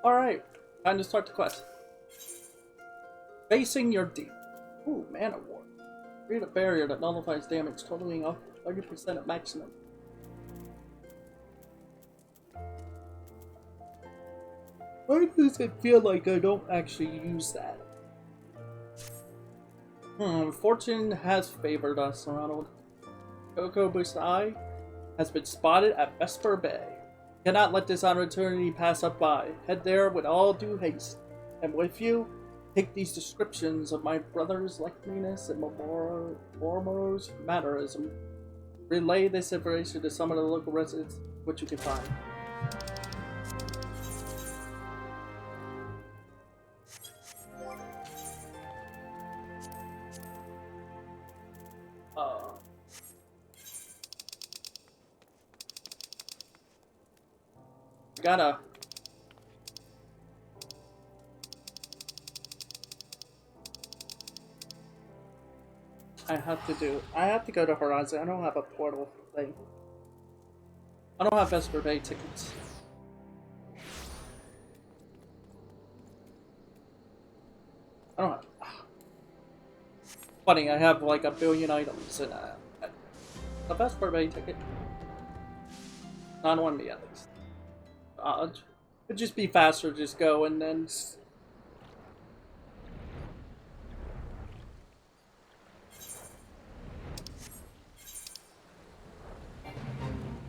Alright, time to start the quest. Facing your deep. Ooh, mana ward. Create a barrier that nullifies damage, totaling up 30% at maximum. Why does it feel like I don't actually use that? Fortune has favored us, Ronald. Coco Busai has been spotted at Vesper Bay. Cannot let this opportunity pass us by. Head there with all due haste. And with you, take these descriptions of my brother's likeliness and Mormoro's mannerism. Relay this information to some of the local residents, which you can find. Gotta. I have to go to Horizon. I don't have a portal thing. I don't have Vesper Bay tickets. I don't have. Funny, I have like a billion items in a Vesper Bay ticket. Not on me at least. It'd just be faster, just go and then.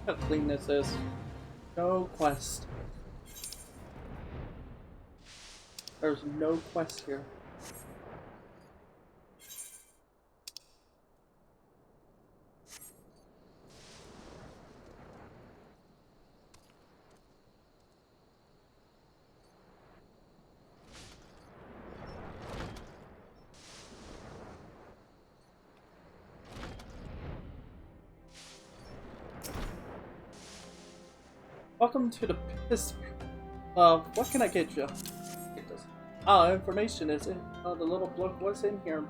How clean this is. No quest. There's no quest here. Welcome to the piss. What can I get you? Information is in. The little bloke was in here,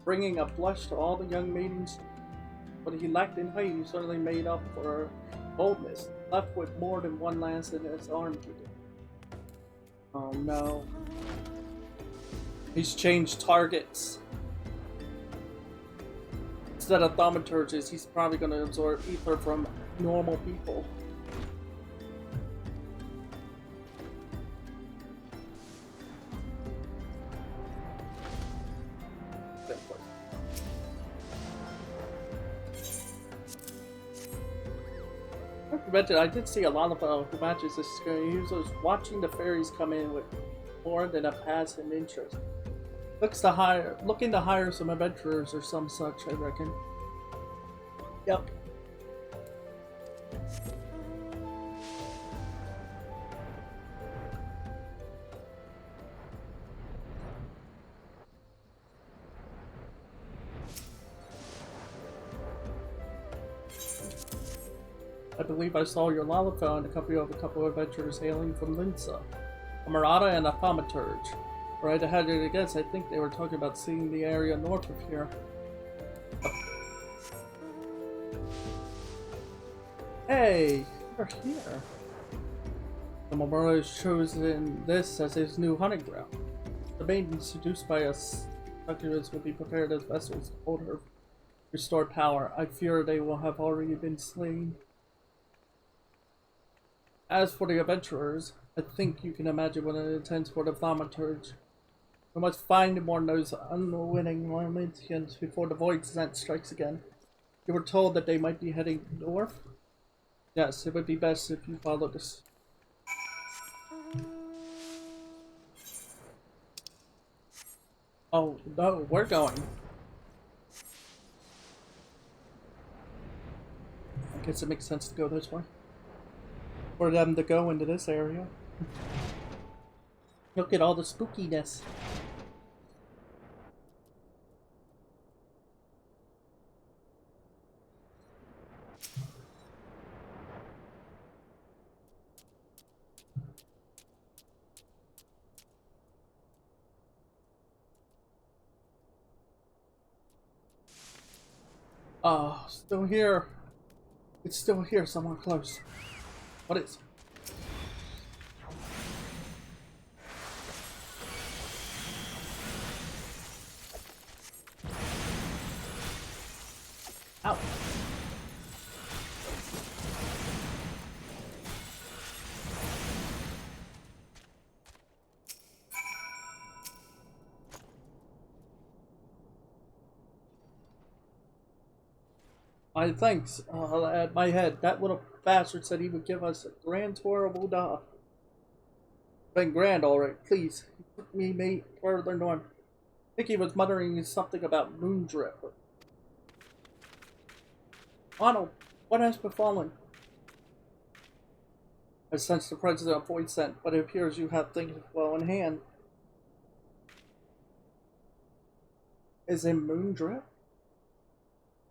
bringing a blush to all the young maidens. What he lacked in height, he certainly made up for boldness. Left with more than one lance in his arm. Oh no. He's changed targets. Instead of thaumaturges, he's probably going to absorb ether from normal people. I did see a lot of who matches this screen. He was watching the fairies come in with more than a passive interest. Looking to hire some adventurers or some such, I reckon. Yep. I believe I saw your Lalafell in the company of a couple of adventurers hailing from Linsa, a Marauder and a Thaumaturge. Right ahead of it against, I think they were talking about seeing the area north of here. Hey, you're here. The Marauder has chosen this as his new hunting ground. The maiden seduced by us succubus will be prepared as vessels to hold her restored power. I fear they will have already been slain. As for the adventurers, I think you can imagine what it intends for the Thaumaturge. We must find more of those unwitting Mormentians before the Void Scent strikes again. You were told that they might be heading north? Yes, it would be best if you followed us. Oh, no, we're going. I guess it makes sense to go this way. For them to go into this area. Look at all the spookiness. Oh, still here. It's still here somewhere close. What is? Ow. My thanks. At my head, that little bastard said he would give us a grand tour of Uda. Been grand, alright. Please, he took me mate further north. I think he was muttering something about moon drip. Arnold, what has befallen? I sense the presence of void scent, but it appears you have things well in hand. Is it moon drip?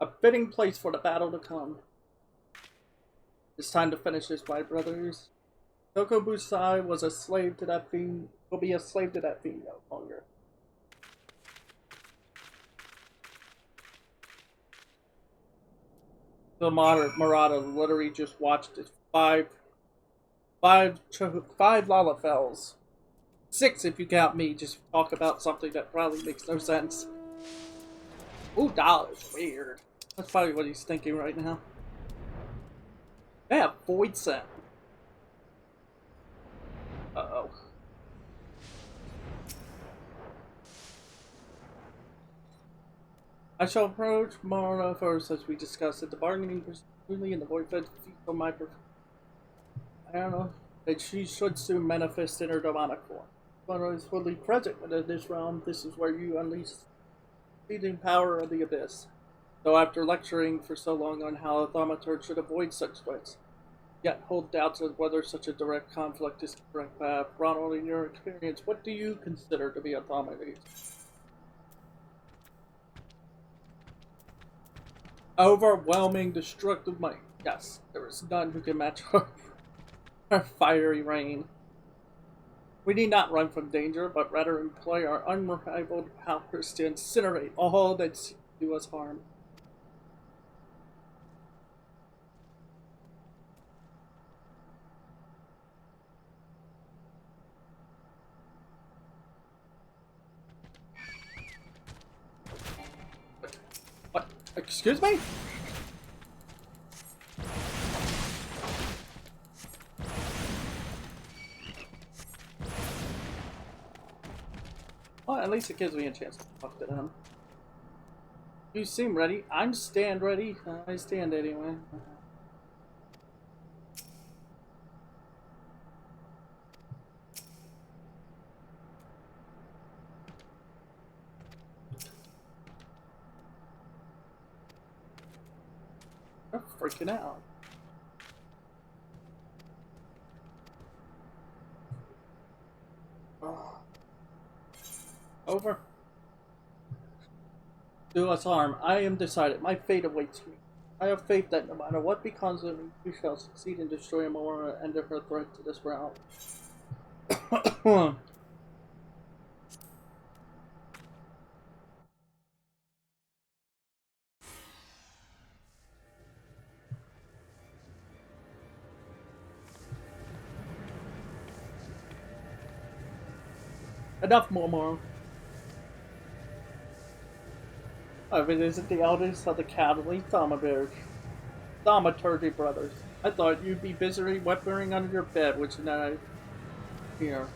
A fitting place for the battle to come. It's time to finish this, my brothers. Kokobusai was a slave to that fiend, will be a slave to that fiend no longer. The Murata literally just watched it. Five Lalafells. 6 if you count me, just talk about something that probably makes no sense. Ooh, $. Weird. That's probably what he's thinking right now. They have void scent. Uh-oh. I shall approach Mara first as we discussed it. The bargaining presumably in the void fed feet on my I don't know. That she should soon manifest in her demonic form. Mara is fully present within this realm. This is where you unleash the leading power of the abyss. Though after lecturing for so long on how a thaumaturge should avoid such threats, yet hold doubts of whether such a direct conflict is the correct path. Ronald, in your experience, what do you consider to be a thaumaturge? Overwhelming destructive might. Yes, there is none who can match her fiery reign. We need not run from danger, but rather employ our unrivaled powers to incinerate all that seeks to do us harm. What? Excuse me? Well, at least it gives me a chance to talk to them. You seem ready. I'm stand ready. I stand anyway. They're freaking out. Oh. Over. Do us harm. I am decided. My fate awaits me. I have faith that no matter what becomes of me, you shall succeed in destroying Amora and her threat to this realm. Enough, Momo. If it isn't the eldest of the Cavalier Thaumaturgy brothers. I thought you'd be busy weaponing under your bed, which now here.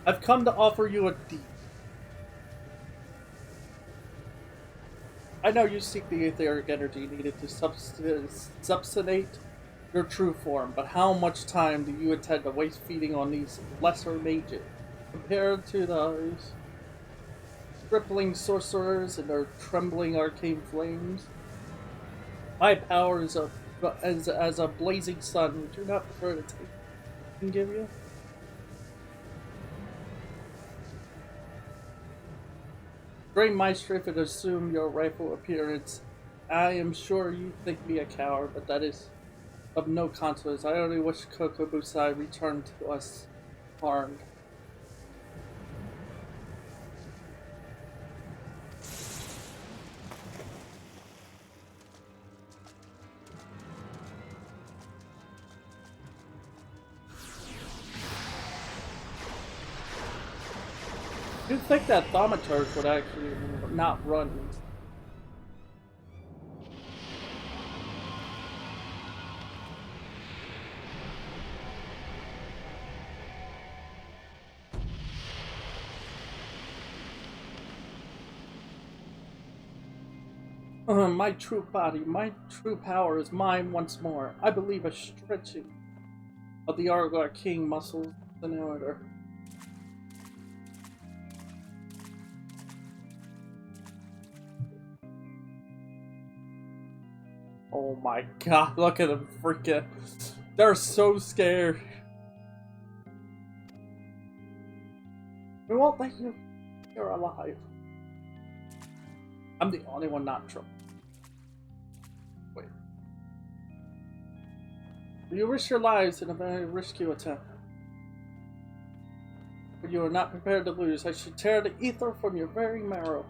I've come to offer you a deed. I know you seek the etheric energy needed to substantiate your true form, but how much time do you intend to waste feeding on these lesser mages, compared to those crippling sorcerers and their trembling arcane flames? My power is as a blazing sun. Would you not prefer to take and give you? Great Maestro, if it assume your rightful appearance, I am sure you think me a coward, but that is of no consequence. I only wish Kokobusai returned to us harmed. You'd think that thaumaturge would actually not run. My true body, my true power is mine once more. I believe a stretching of the Argos King muscles in order. Oh my god, look at them freaking. They're so scared. We won't let you. You're alive. I'm the only one not troubled. Wait. You risk your lives in a very risky attempt. But you are not prepared to lose. I should tear the ether from your very marrow.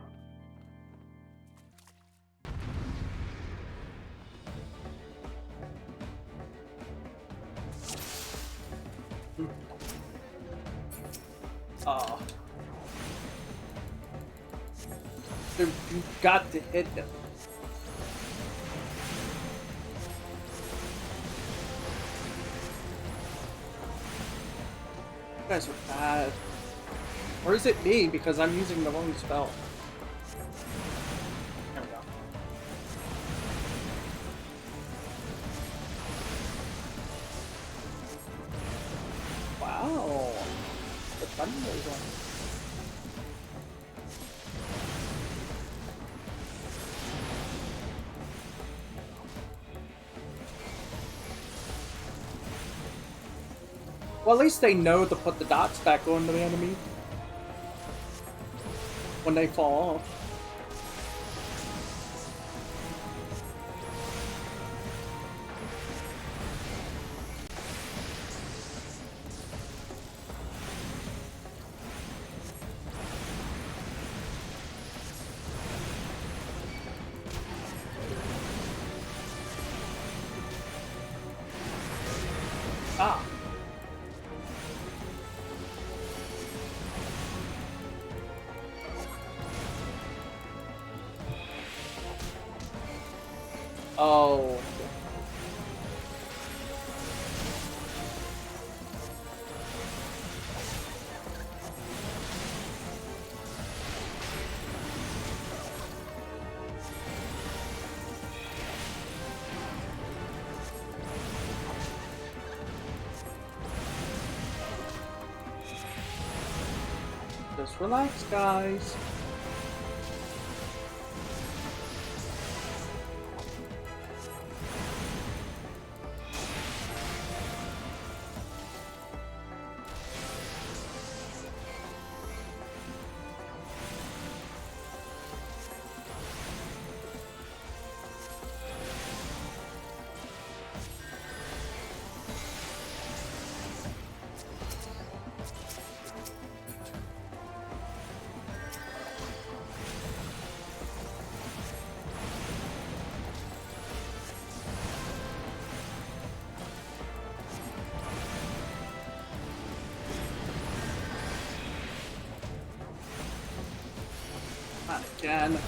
Oh. Dude, you got to hit him. You guys are bad. Or is it me because I'm using the wrong spell? There we go. Wow. The thunder is on. Well, at least they know to put the dots back on the enemy when they fall off. Ah. Oh. Just relax, guys. Not again.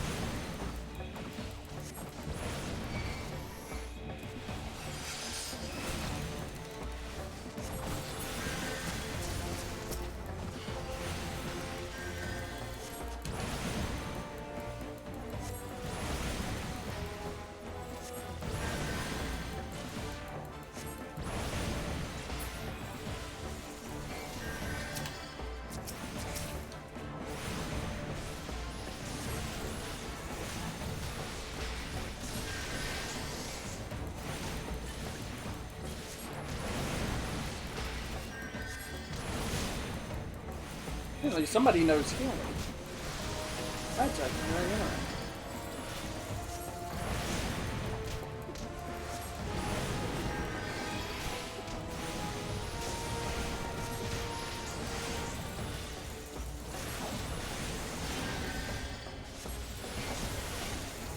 Like somebody knows healing. That's actually very interesting.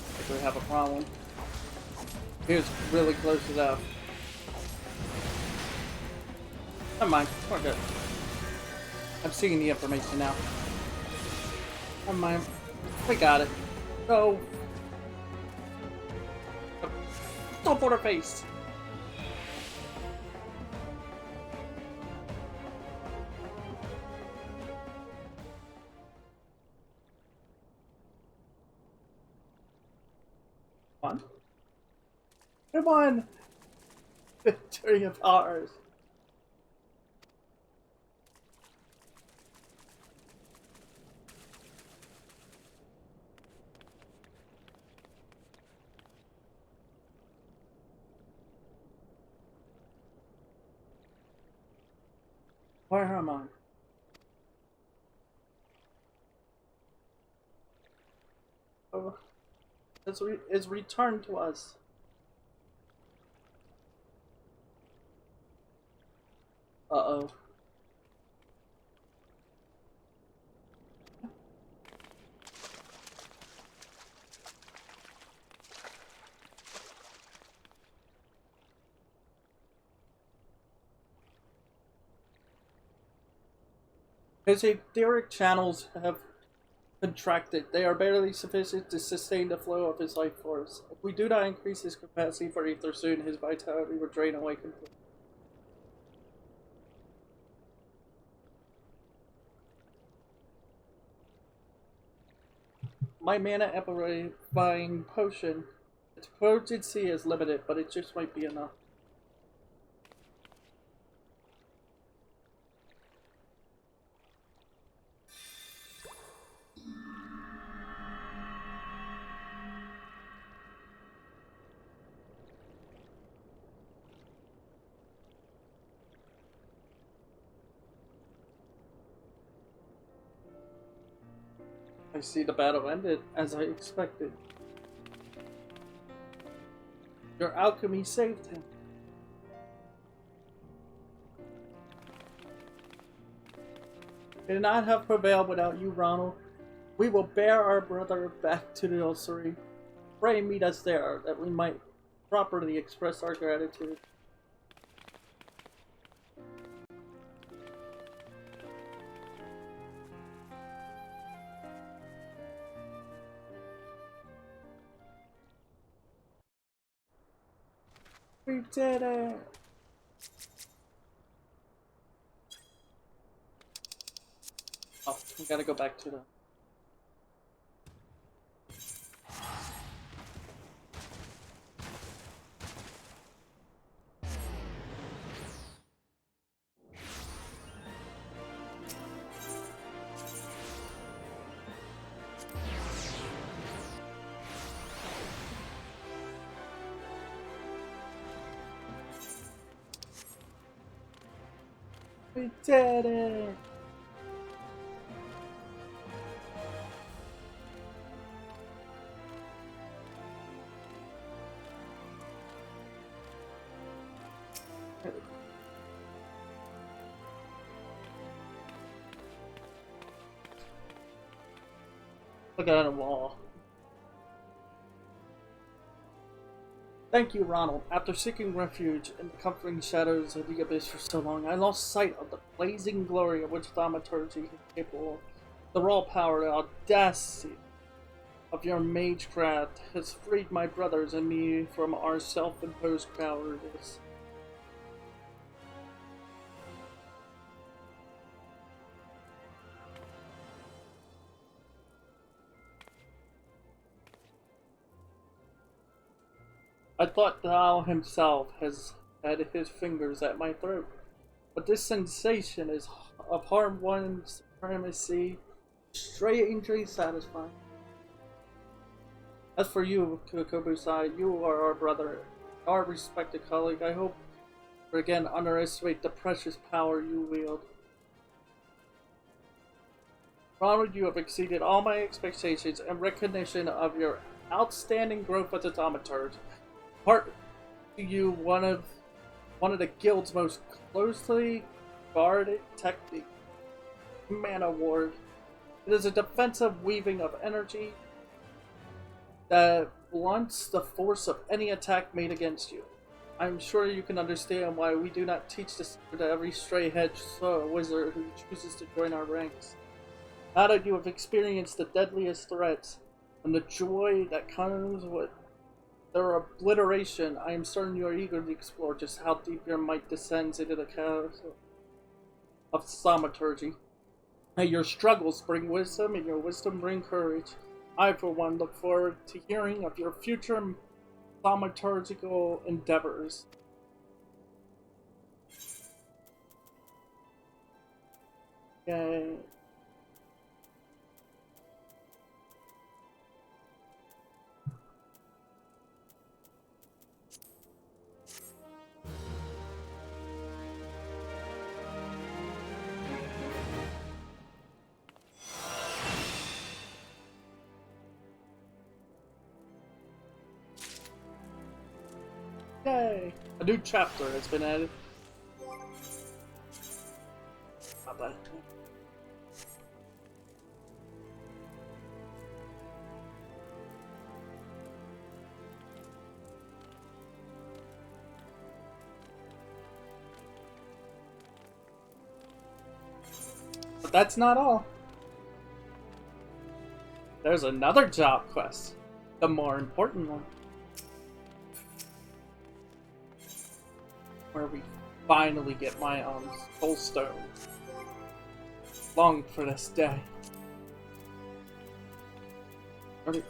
I think we have a problem. Here's really close enough. Never mind, we're good. I'm seeing the information now. Oh my, we got it. No. Don't put her face. Come on. Come on. Victory of ours. Where am I? Oh, it's returned to us. Uh-oh. His etheric channels have contracted. They are barely sufficient to sustain the flow of his life force. If we do not increase his capacity for ether soon, his vitality will drain away completely. My mana amplifying potion, its potency is limited, but it just might be enough. I see the battle ended as I expected. Your alchemy saved him. It did not have prevailed without you, Ronald. We will bear our brother back to the ossuary. Pray meet us there, that we might properly express our gratitude. We did it! Oh, we gotta go back to the... We did it! Look at a wall. Thank you, Ronald. After seeking refuge in the comforting shadows of the abyss for so long, I lost sight of the blazing glory of which thaumaturgy is capable. The raw power, the audacity of your magecraft has freed my brothers and me from our self-imposed cowardice. I thought Thal himself has had his fingers at my throat, but this sensation is of harm-won supremacy strangely satisfying. As for you, Kokobusai, you are our brother, our respected colleague. I hope you again underestimate the precious power you wield. Ronald, you have exceeded all my expectations in recognition of your outstanding growth as a thaumaturge. Part to you one of the guild's most closely guarded technique, Mana Ward. It is a defensive weaving of energy that blunts the force of any attack made against you. I'm sure you can understand why we do not teach this to every stray hedge wizard who chooses to join our ranks. Now that you have experienced the deadliest threats and the joy that comes with their obliteration, I am certain you are eager to explore just how deep your might descends into the chaos of thaumaturgy. May your struggles bring wisdom, and your wisdom bring courage. I, for one, look forward to hearing of your future thaumaturgical endeavors. Okay. Yay! A new chapter has been added. Not bad. But that's not all. There's another job quest. The more important one. Where we finally get my soul stone. Longed for this day. Okay.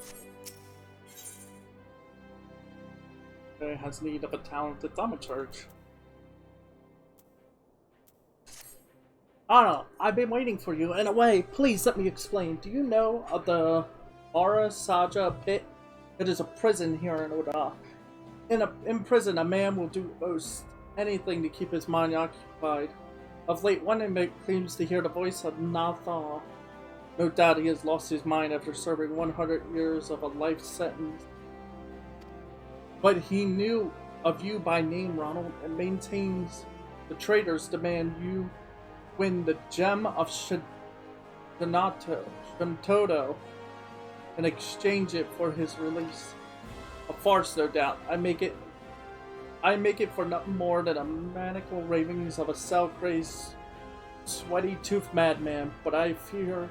It has need of a talented thaumaturge. I don't know. I've been waiting for you. In a way, please let me explain. Do you know of the Arasaja pit? It is a prison here in Oda. In prison, a man will do most anything to keep his mind occupied. Of late, one inmate claims to hear the voice of Nathal. No doubt he has lost his mind after serving 100 years of a life sentence. But he knew of you by name, Ronald, and maintains the traitors demand you win the gem of Shintodo and exchange it for his release. A farce, no doubt. I make it for nothing more than a maniacal ravings of a cell-crazed, sweaty-toothed madman, but I fear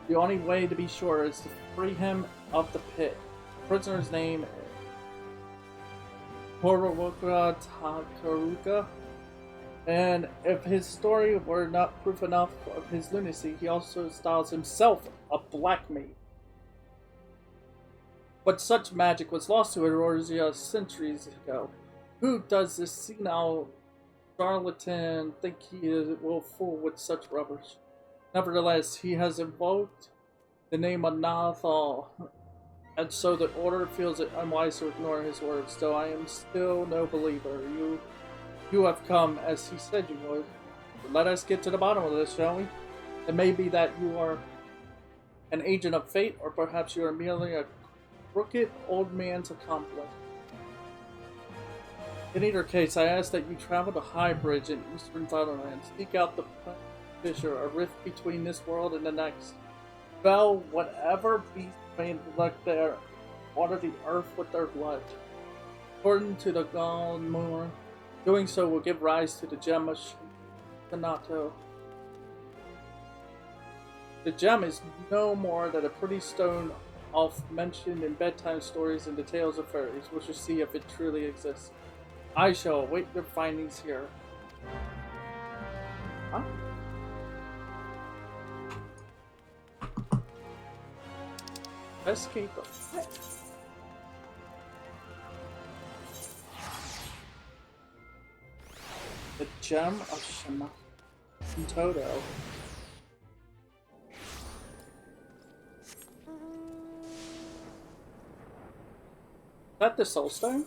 the only way to be sure is to free him of the pit. The prisoner's name is Horowoka Takaruka, and if his story were not proof enough of his lunacy, he also styles himself a black mage. But such magic was lost to Eorzea centuries ago. Who does this senile charlatan think he will fool with such rubbish? Nevertheless, he has invoked the name of Nathal, and so the Order feels it unwise to ignore his words, though I am still no believer. You have come, as he said you would. But let us get to the bottom of this, shall we? It may be that you are an agent of fate, or perhaps you are merely a crooked old man's accomplice. In either case, I ask that you travel to High Bridge in Eastern Thunderland. Seek out the fissure, a rift between this world and the next. Fell whatever beast may lurk there, water the earth with their blood. According to the Galmor, doing so will give rise to the gem of Shinato. The gem is no more than a pretty stone oft mentioned in bedtime stories and the tales of fairies. We shall see if it truly exists. I shall await your findings here. Huh? Escape. The gem of Shintodo. Is that the soul stone?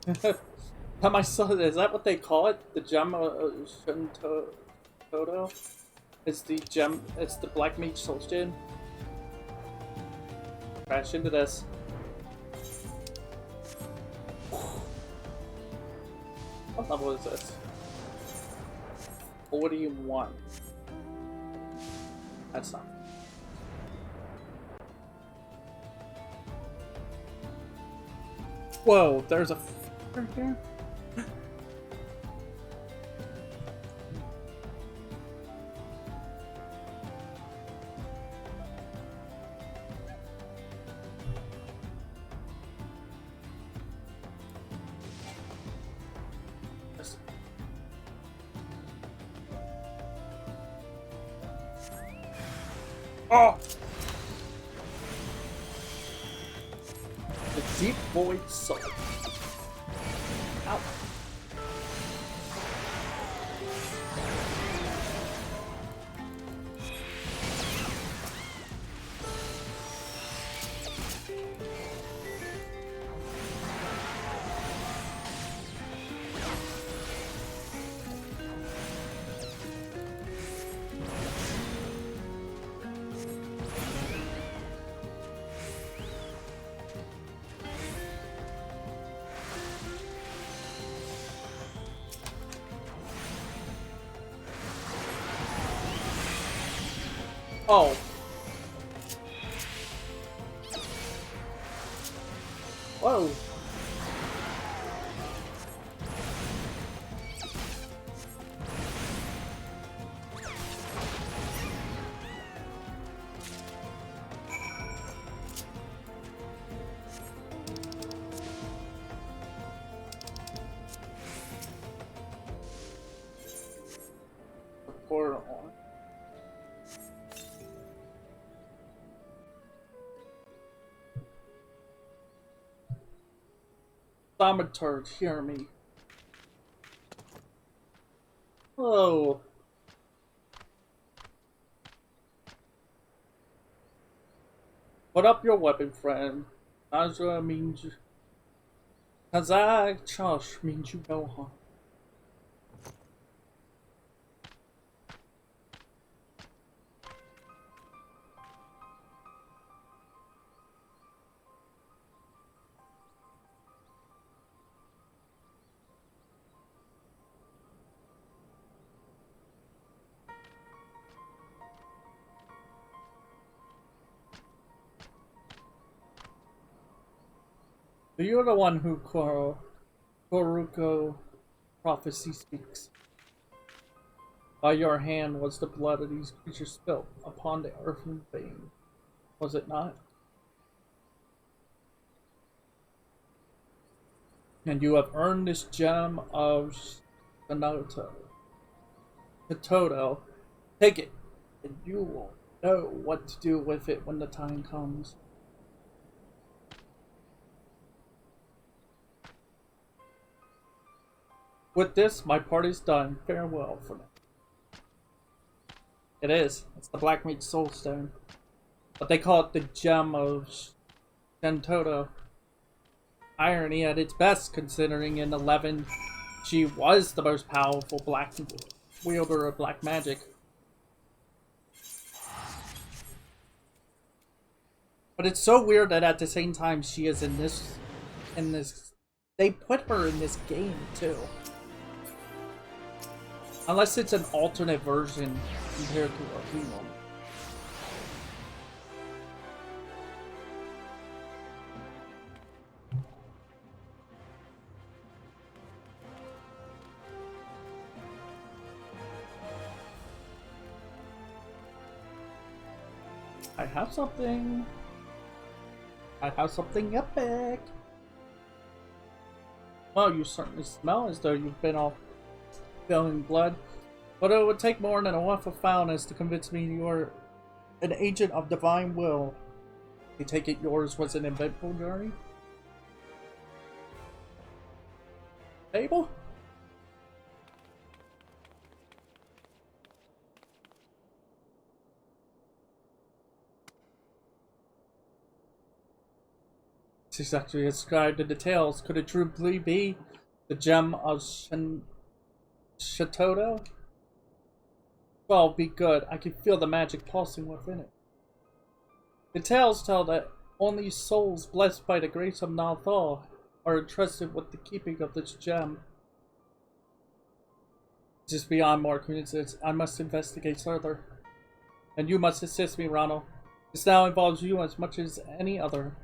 Is that what they call it? The gem of Shintodo? It's the gem, it's the Black Mage Soul Stone. Crash into this. What level is this? 41. That's not. Whoa, there's a right here. Oh! The deep void soul. Ow. Oh. Whoa. Portal on. Thaumaturge, hear me. Oh. Put up your weapon, friend. Nazra means you. Kazai Chosh means you go home. You're the one who Koruko prophecy speaks. By your hand was the blood of these creatures spilt upon the earthen vein, was it not? And you have earned this gem of Katoto. Take it, and you will know what to do with it when the time comes. With this, my party's done. Farewell for now. It is. It's the Black Mage Soul Stone. But they call it the Gem of Shentoto. Irony at its best, considering in 11 she was the most powerful black wielder of black magic. But it's so weird that at the same time she is in this they put her in this game too. Unless it's an alternate version compared to a real one. I have something. I have something epic. Well, you certainly smell as though you've been off spilling blood, but it would take more than a whiff of foulness to convince me you are an agent of divine will. I take it yours was an eventful journey? Abel? This is actually described in details. Could it truly be the gem of Shatoto? Well, be good. I can feel the magic pulsing within it. The tales tell that only souls blessed by the grace of Nalthal are entrusted with the keeping of this gem. Just beyond more coincidence, I must investigate further. And you must assist me, Ronald. This now involves you as much as any other.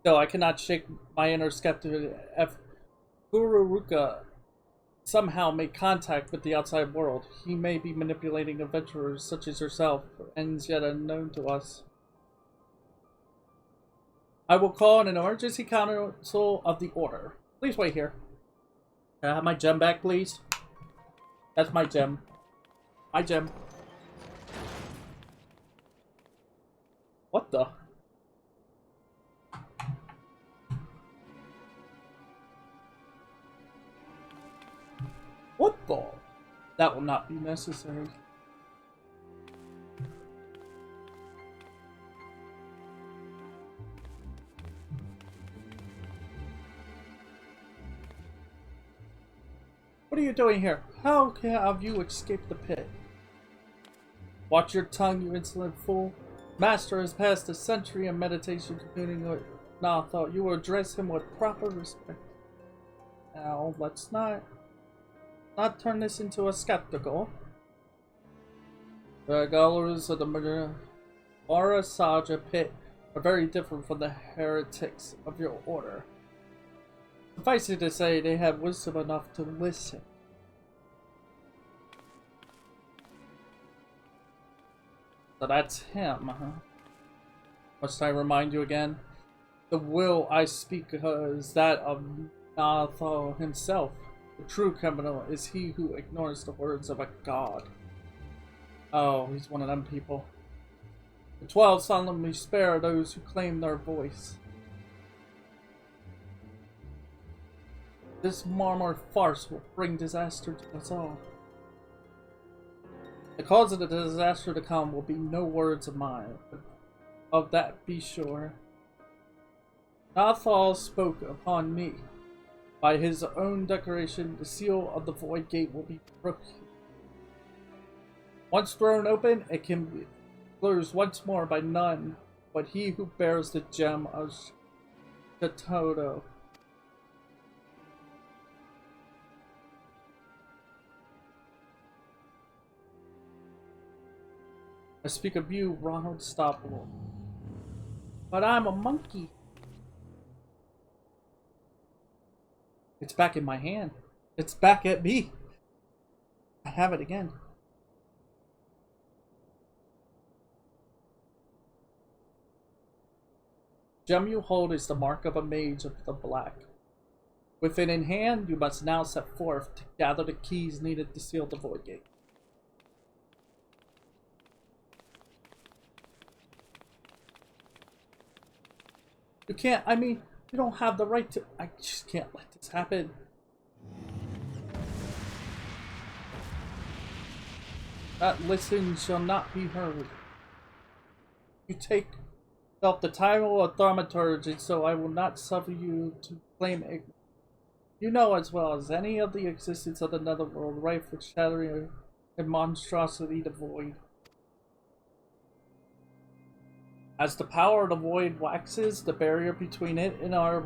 Still, I cannot shake my inner skeptic if Kururuka somehow made contact with the outside world. He may be manipulating adventurers such as yourself, ends yet unknown to us. I will call an emergency council of the order. Please wait here. Can I have my gem back, please? That's my gem. My gem. What the? What the? That will not be necessary. What are you doing here? How have you escaped the pit? Watch your tongue, you insolent fool. Master has passed a century in meditation communing with Nathal. You will address him with proper respect. Now, let's not turn this into a skeptical. The Galus of the Marasaja pit are very different from the heretics of your order. Suffice it to say, they have wisdom enough to listen. So that's him, huh? Must I remind you again? The will I speak is that of Nathal himself. The true criminal is he who ignores the words of a god. Oh, he's one of them people. The 12 solemnly spare those who claim their voice. This marmor farce will bring disaster to us all. The cause of the disaster to come will be no words of mine, but of that be sure. Nathal spoke upon me. By his own declaration, the seal of the Void Gate will be broken. Once thrown open, it can be closed once more by none but he who bears the gem of Shatodo. I speak of you, Ron Stoppable. But I'm a monkey. It's back in my hand. It's back at me. I have it again. Gem you hold is the mark of a mage of the black. With it in hand, you must now set forth to gather the keys needed to seal the Void Gate. You can't, I mean, you don't have the right to, I just can't let this happen. That listen shall not be heard. You take yourself the title of thaumaturge, and so I will not suffer you to claim ignorance. You know as well as any of the existence of the netherworld rife with shattering and monstrosity the void. As the power of the void waxes, the barrier between it and our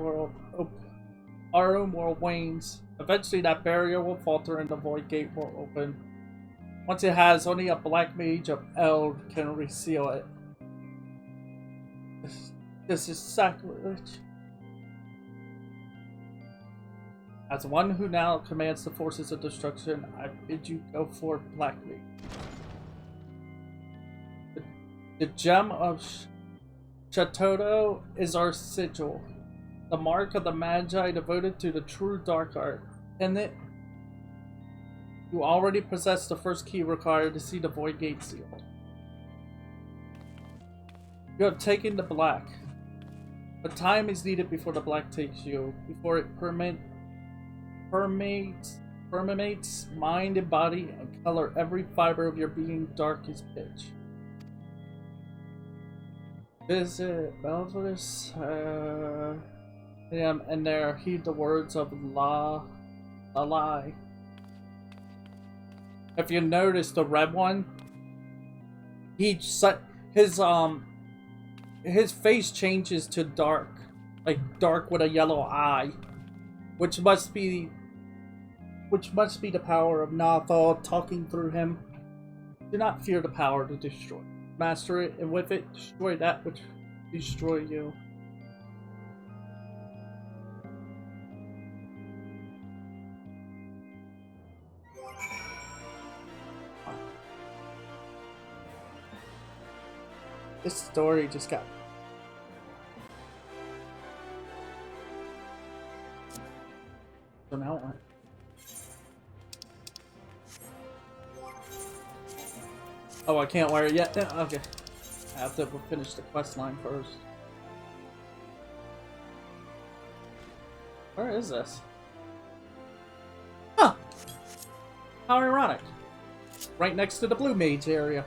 own world wanes. Eventually that barrier will falter and the Void Gate will open. Once it has, only a black mage of Eld can reseal it. This is sacrilege. As one who now commands the forces of destruction, I bid you go forth, Black Mage. The gem of Shatodo is our sigil, the mark of the Magi devoted to the true dark art. In it, you already possess the first key required to see the Void Gate sealed. You have taken the black, but time is needed before the black takes you, before it permeates mind and body and color every fiber of your being dark as pitch. Visit Belvis, and there heed the words of Lalafell. If you notice the red one, his face changes to dark, like dark with a yellow eye, which must be the power of Nathal talking through him. Do not fear the power to destroy. Master it, and with it, destroy that which destroy you. This story just got an outline. Oh, I can't wear it yet? Okay. I have to finish the quest line first. Where is this? Huh! How ironic. Right next to the Blue Mage area.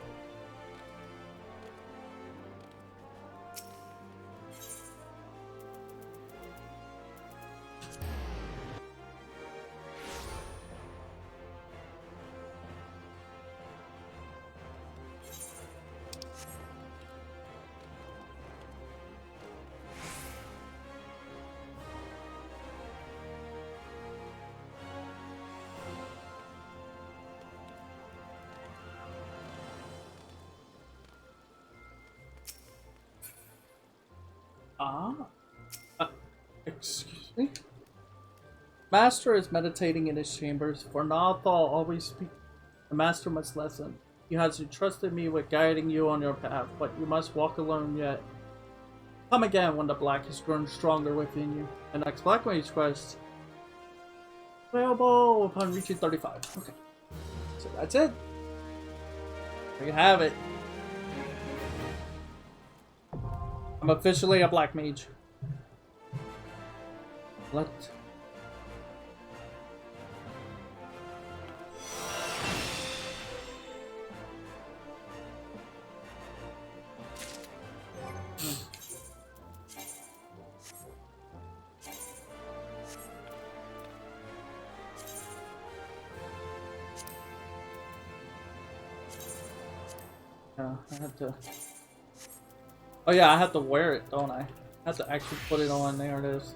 Excuse me? Master is meditating in his chambers, for Nathal always speaks. The Master must listen. He has entrusted me with guiding you on your path, but you must walk alone yet. Come again when the black has grown stronger within you. The next Black Mage quest. Available upon reaching 35. Okay. So that's it. There you have it. I'm officially a Black Mage. Let... I have to... Oh yeah, I have to wear it, don't I? I have to actually put it on. There it is.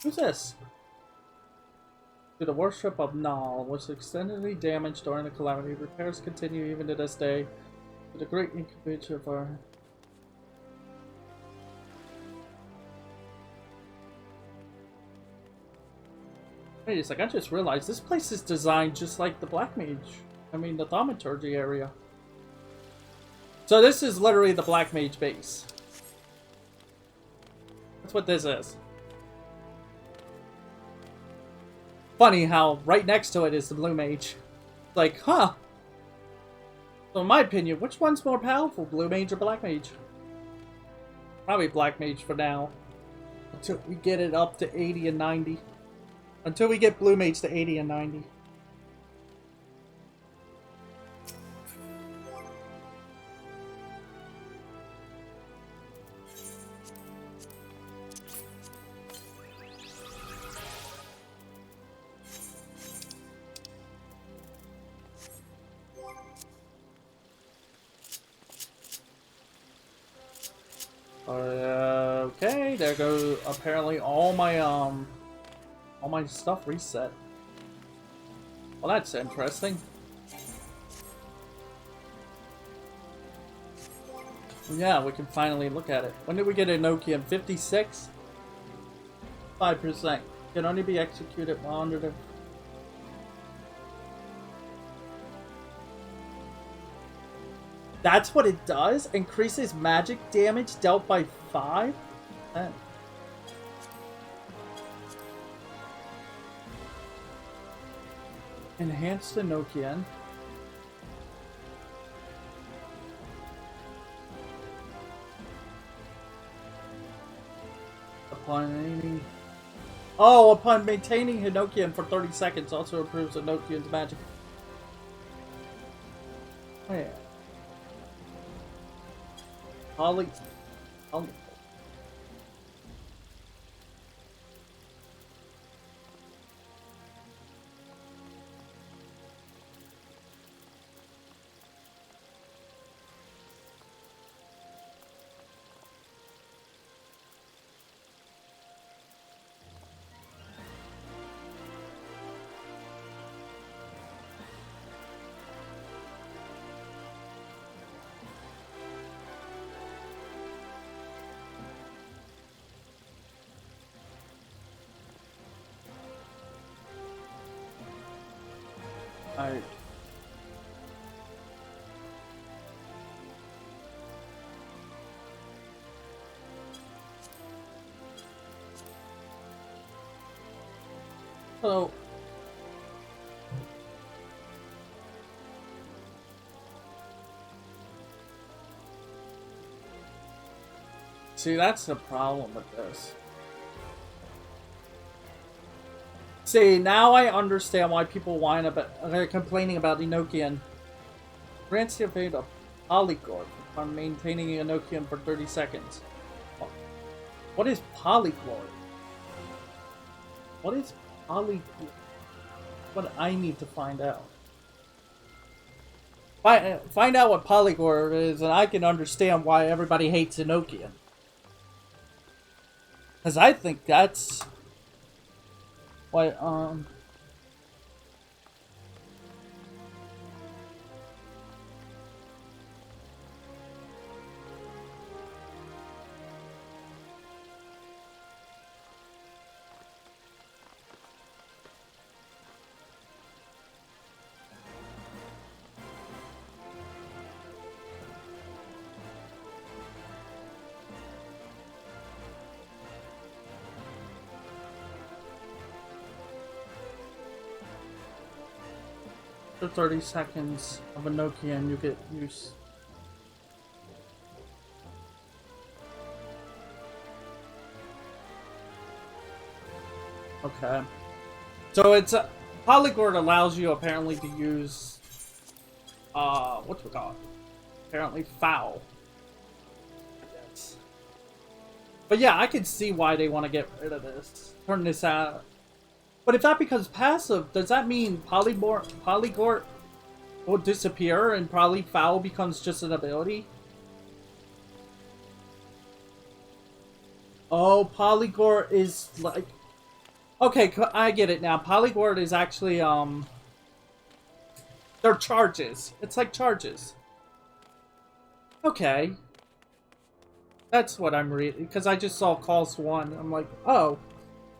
Who's this? To the worship of Nal was extensively damaged during the calamity. Repairs continue even to this day. To the great incubator of our... Wait a sec, I just realized this place is designed just like the Black Mage. I mean, the Thaumaturgy area. So this is literally the Black Mage base. That's what this is. Funny how right next to it is the Blue Mage. Like, huh. So in my opinion, which one's more powerful, Blue Mage or Black Mage? Probably Black Mage for now. Until we get it up to 80 and 90. Until we get Blue Mage to 80 and 90. Okay, there go apparently all my stuff reset. Well, that's interesting. Yeah, we can finally look at it. When did we get a Nokia? 56? 5%. Can only be executed while under the... That's what it does? Increases magic damage dealt by 5%? Enhance the Nokian. Upon maintaining Hinokian for 30 seconds also improves Hinokian's magic. Oh yeah. Holly. I. So. See, that's the problem with this. See, now I understand why people whine about, complaining about Enochian. Grants the evade a Polygorp on maintaining Enochian for 30 seconds. What is Polygorp? What is Polygorp? What I need to find out. Find out what Polygorp is, and I can understand why everybody hates Enochian. Because I think that's what, 30 seconds of Enochian, you get use. Okay. So it's Polygorp allows you apparently to use what's it called? Apparently foul. Yes. But yeah, I can see why they want to get rid of this. Turn this out. But if that becomes passive, does that mean Polygorp will disappear and probably foul becomes just an ability? Oh, Polygorp is like... Okay, I get it now. Polygorp is actually, they're charges. It's like charges. Okay. That's what I'm reading. Because I just saw cost 1. I'm like, oh,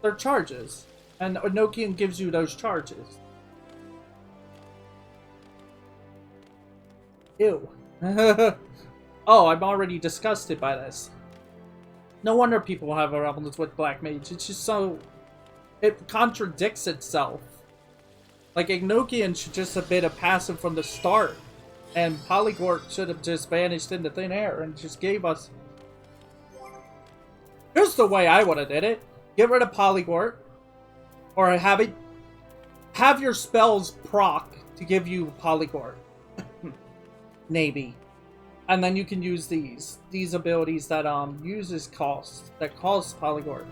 they're charges. And Enochian gives you those charges. Ew. Oh, I'm already disgusted by this. No wonder people have problems with Black Mage. It's just so... It contradicts itself. Like, Enochian should just have been a passive from the start. And Polygorp should have just vanished into thin air and just gave us... Here's the way I would have did it. Get rid of Polygorp. Or have your spells proc to give you Polygorp. Maybe. And then you can use these abilities that uses that cost Polygorp.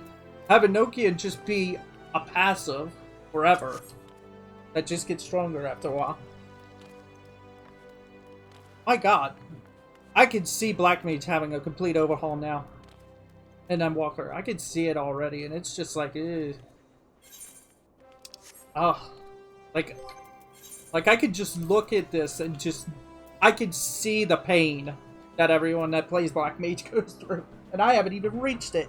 Have Enochian just be a passive forever. That just gets stronger after a while. My god. I can see Black Mage having a complete overhaul now. And then Walker. I can see it already, and it's just like, ew. Oh, like I could just look at this and just, I could see the pain that everyone that plays Black Mage goes through, and I haven't even reached it.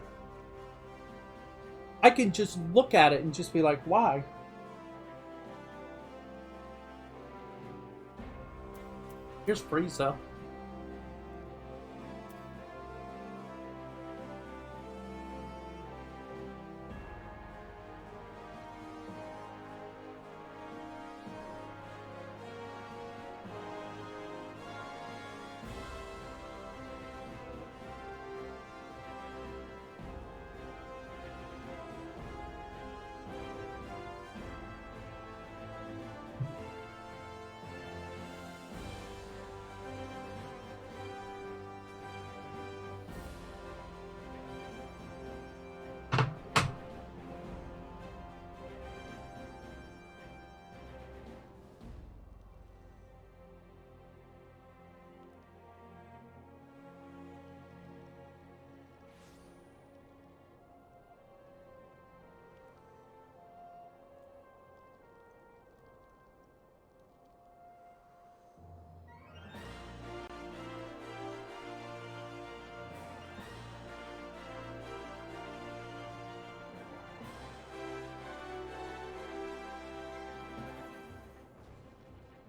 I can just look at it and just be like, why? Here's Frieza.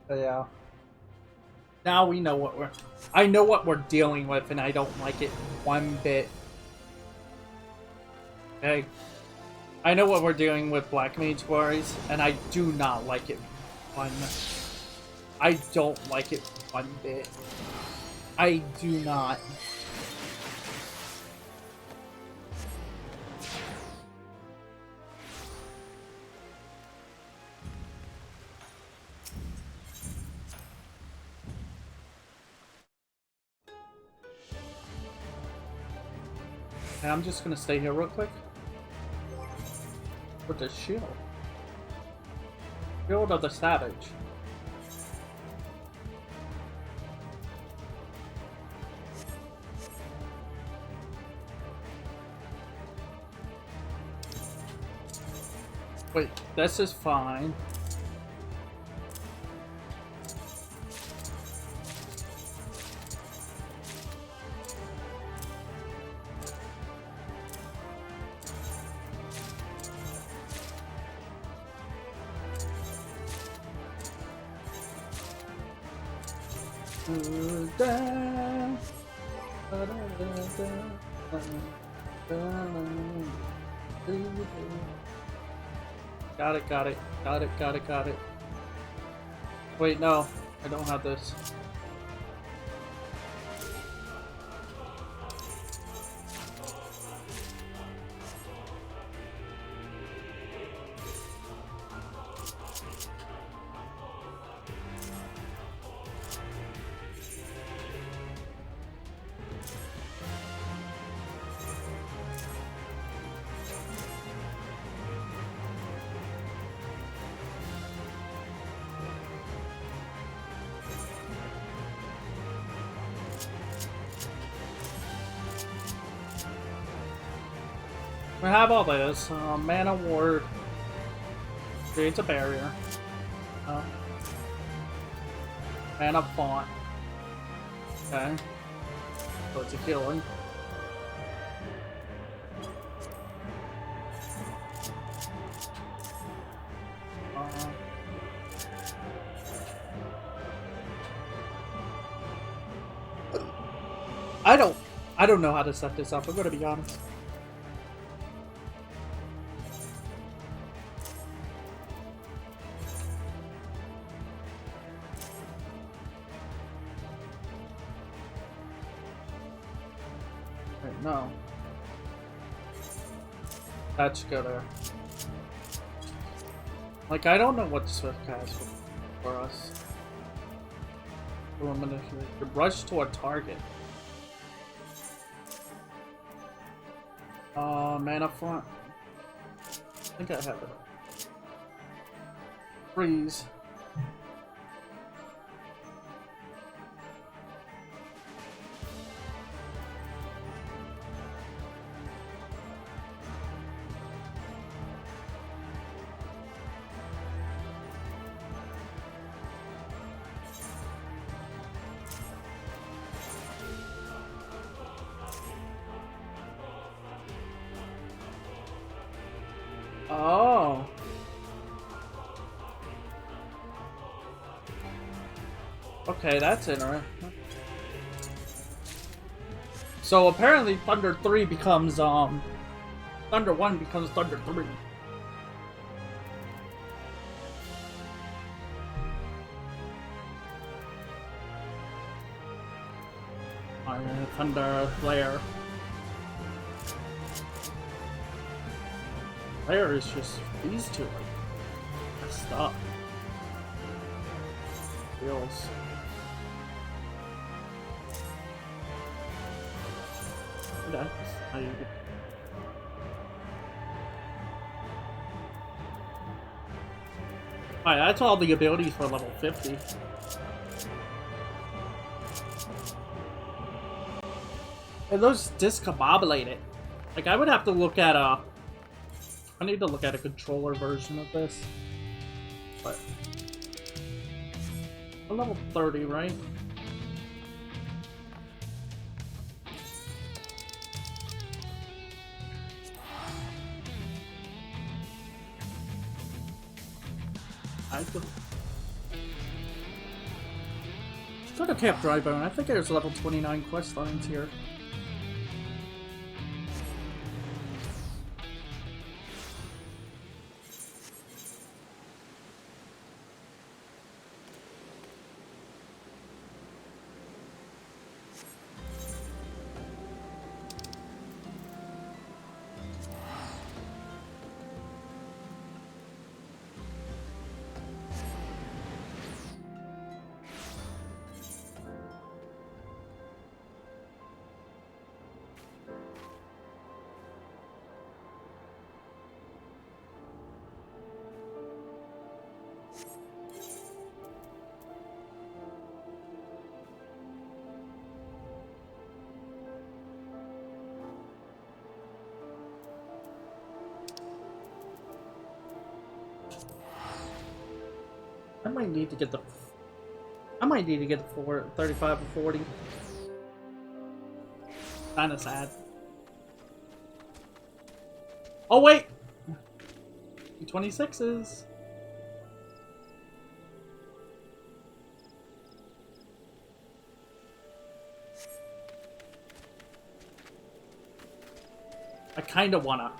Yeah. Now we know what I know what we're dealing with, and I don't like it one bit. Okay. I know what we're dealing with, Black Mage Warriors, and I do not like it one. I don't like it one bit. I do not. And I'm just gonna stay here real quick. With the shield. Shield of the Savage. Wait, this is fine. Got it. Wait, no, I don't have this. We have all this. Mana Ward creates a barrier. Mana Font. Okay. So it's a healing. I don't know how to set this up. I'm gonna be honest. No. That should go there. Like, I don't know what Swift has for us. Rush to a target. Mana Font. I think I have it. Freeze. Oh. Okay, that's interesting. So apparently Thunder 3 becomes, Thunder 1 becomes Thunder 3. Thunder Flare. Flare is just these two, like, messed up. Feels. That's how you get. Alright, that's all the abilities for level 50. And those discombobulated. Like, I would have to look at a... I need to look at a controller version of this. But... I'm level 30, right? I could... Go to Camp Drybone. I think there's level 29 quest lines here. I might need to get the 35 or 40. Kinda sad. Oh wait! 26s. I kinda wanna.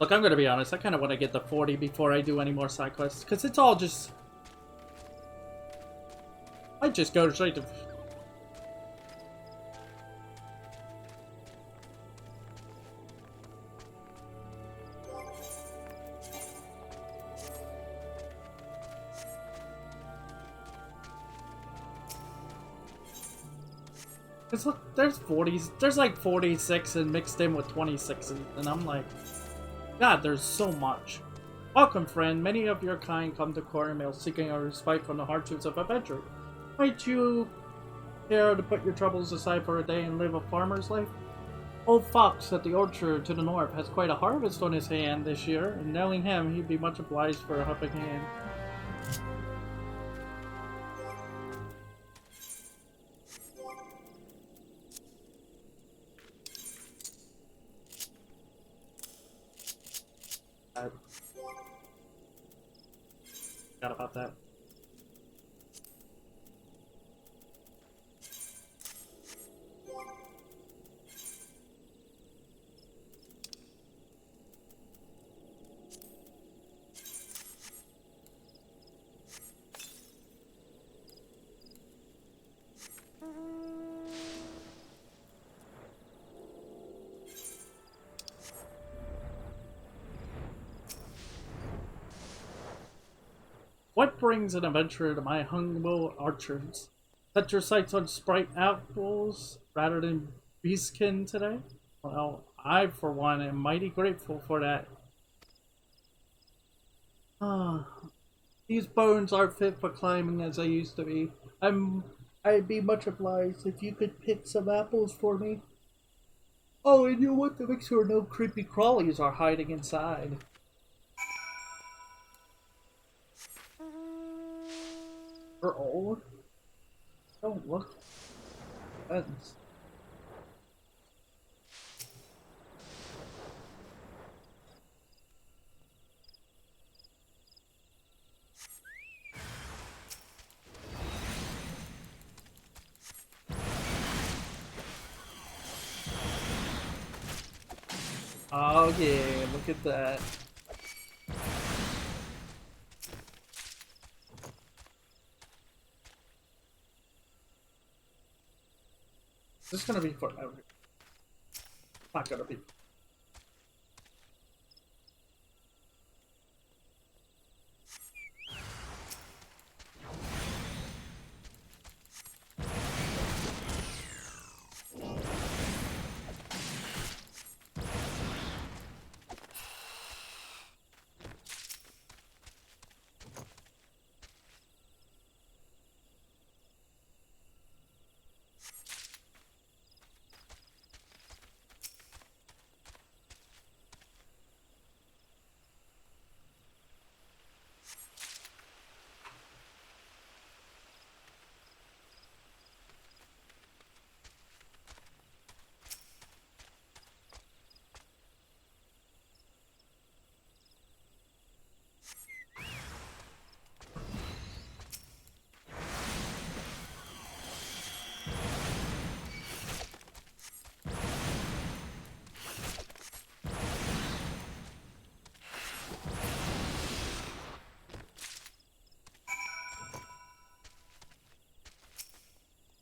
Look, I'm gonna be honest, I kinda wanna get the 40 before I do any more side quests, because it's all just... I just go straight to... Because look, there's 40s, there's like 46 and mixed in with 26s, and I'm like, God, there's so much. Welcome, friend. Many of your kind come to Cornmeal seeking a respite from the hardships of adventure. Might you care to put your troubles aside for a day and live a farmer's life? Old Fox at the orchard to the north has quite a harvest on his hand this year, and knowing him, he'd be much obliged for a helping hand. Forgot about that. What brings an adventurer to my humble orchards? Set your sights on sprite apples rather than beastkin today? Well, I, for one, am mighty grateful for that. Ah, these bones aren't fit for climbing as they used to be. I'd be much obliged if you could pick some apples for me. Oh, and you want to make sure no creepy crawlies are hiding inside. We're old. Don't look. Friends. Oh yeah, look at that. This is gonna be forever. Not gonna be.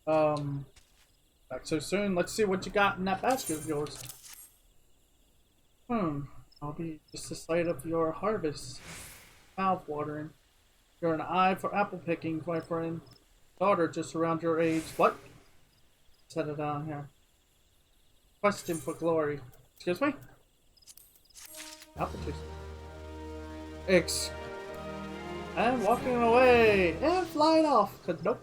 Back so soon. Let's see what you got in that basket of yours. I'll be just the sight of your harvest. Mouth watering. You're an eye for apple picking, my friend. Daughter just around your age. What? Set it down here. Question for glory. Excuse me? Apple juice. And walking away. And flying off. Cause nope.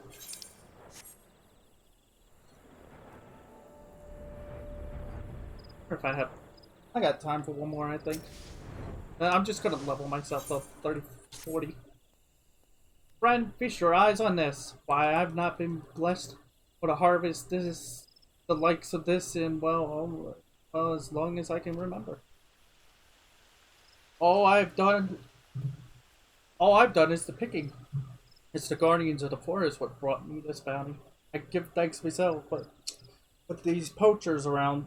Or if I got time for one more, I think. I'm just gonna level myself up 30, 40. Friend, feast your eyes on this. Why, I've not been blessed with a harvest the likes of this in, well, as long as I can remember. All I've done is the picking. It's the guardians of the forest what brought me this bounty. I give thanks myself, but with these poachers around,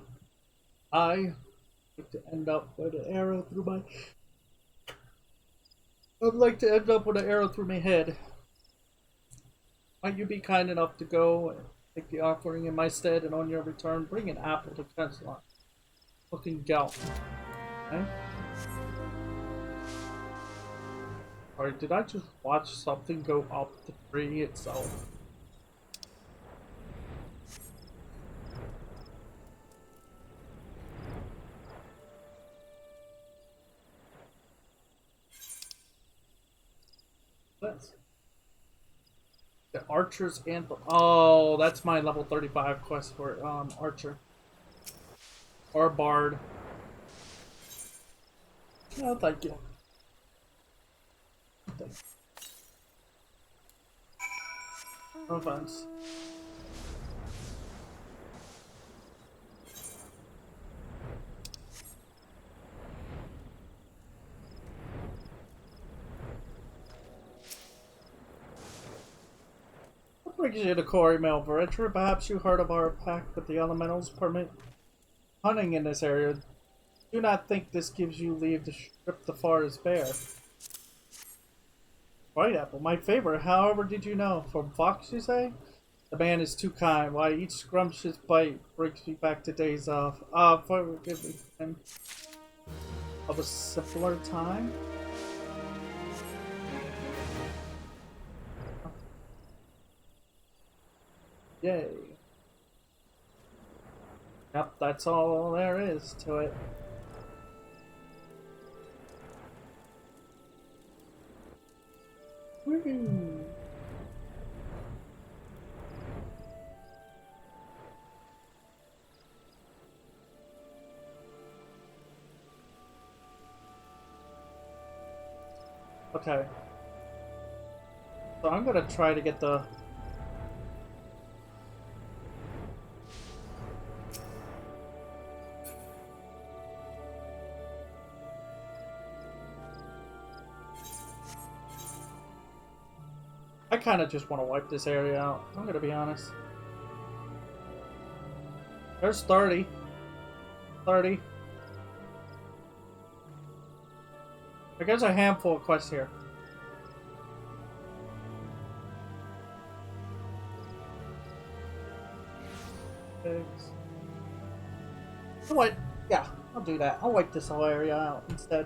I like to end up with an arrow through my... I'd like to end up with an arrow through my head. Might you be kind enough to go and take the offering in my stead, and on your return, bring an apple to Kenslon. Looking gout. Okay? Alright, did I just watch something go up the tree itself? That's the Archer's Anthem. Oh, that's my level 35 quest for Archer. Or Bard. No, thank you. No offense. What brings you to Quarry Mill, Veritcher? Perhaps you heard of our pact with the elementals permit hunting in this area. Do not think this gives you leave to strip the forest bare. White apple, my favorite. However, did you know? From Fox, you say? The man is too kind. Why, each scrumptious bite brings me back to days of... forgive me. Of a simpler time? Yay. Yep, that's all there is to it. Woohoo! Okay. So I'm gonna try to get the... I kind of just want to wipe this area out. I'm gonna be honest. There's 30. 30. There's a handful of quests here. You know what? Yeah, I'll do that. I'll wipe this whole area out instead.